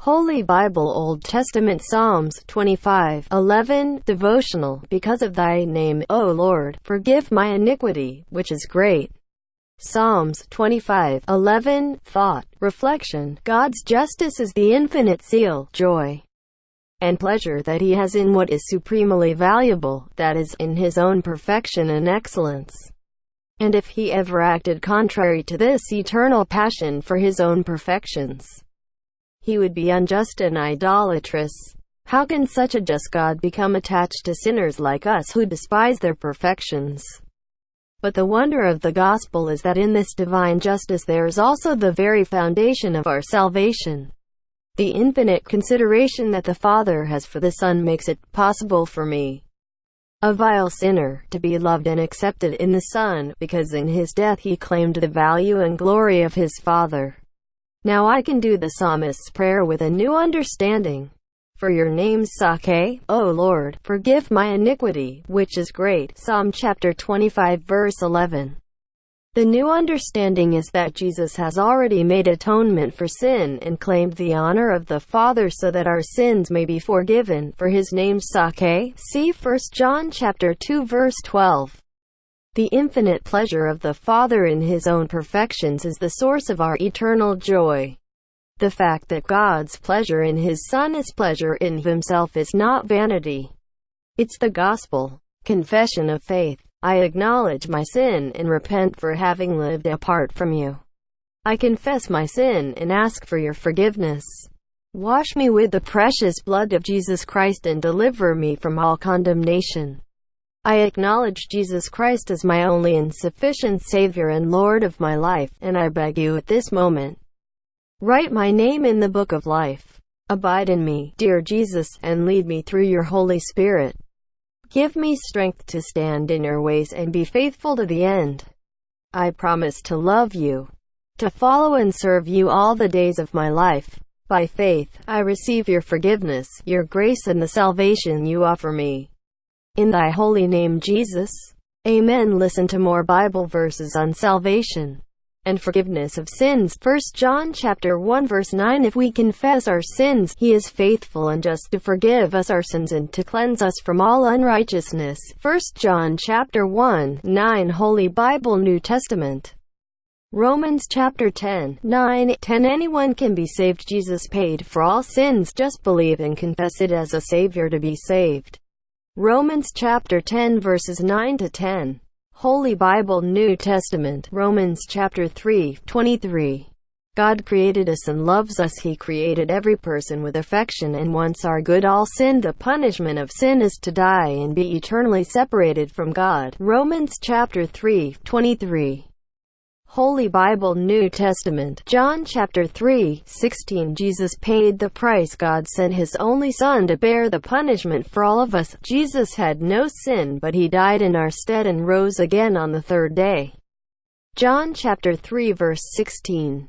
Holy Bible Old Testament Psalms 25:11 Devotional. Because of thy name, O Lord, forgive my iniquity, which is great. Psalms 25:11 Thought, Reflection. God's justice is the infinite zeal, joy, and pleasure that he has in what is supremely valuable, that is, in his own perfection and excellence. And if he ever acted contrary to this eternal passion for his own perfections, he would be unjust and idolatrous. How can such a just God become attached to sinners like us who despise their perfections? But the wonder of the gospel is that in this divine justice there is also the very foundation of our salvation. The infinite consideration that the Father has for the Son makes it possible for me, a vile sinner, to be loved and accepted in the Son, because in his death he claimed the value and glory of his Father. Now I can do the psalmist's prayer with a new understanding. For your name's sake, O Lord, forgive my iniquity, which is great. Psalm chapter 25 verse 11. The new understanding is that Jesus has already made atonement for sin and claimed the honor of the Father so that our sins may be forgiven. For his name's sake, see 1 John chapter 2 verse 12. The infinite pleasure of the Father in his own perfections is the source of our eternal joy. The fact that God's pleasure in his Son is pleasure in himself is not vanity. It's the gospel. Confession of faith. I acknowledge my sin and repent for having lived apart from you. I confess my sin and ask for your forgiveness. Wash me with the precious blood of Jesus Christ and deliver me from all condemnation. I acknowledge Jesus Christ as my only and sufficient Savior and Lord of my life, and I beg you at this moment, write my name in the book of life. Abide in me, dear Jesus, and lead me through your Holy Spirit. Give me strength to stand in your ways and be faithful to the end. I promise to love you, to follow and serve you all the days of my life. By faith, I receive your forgiveness, your grace, and the salvation you offer me. In thy holy name, Jesus. Amen. Listen to more Bible verses on salvation and forgiveness of sins. 1 John chapter 1 verse 9. If we confess our sins, he is faithful and just to forgive us our sins and to cleanse us from all unrighteousness. 1 John chapter 1 9. Holy Bible New Testament. Romans chapter 10:9-10. Anyone can be saved. Jesus paid for all sins. Just believe and confess it as a Savior to be saved. Romans chapter 10 verses 9-10. Holy Bible New Testament. Romans chapter 3:23. God created us and loves us. He created every person with affection, and once our good all sinned. The punishment of sin is to die and be eternally separated from God. Romans chapter 3:23. Holy Bible New Testament. John chapter 3:16. Jesus paid the price. God sent his only Son to bear the punishment for all of us. Jesus had no sin, but he died in our stead and rose again on the third day. John chapter 3 verse 16.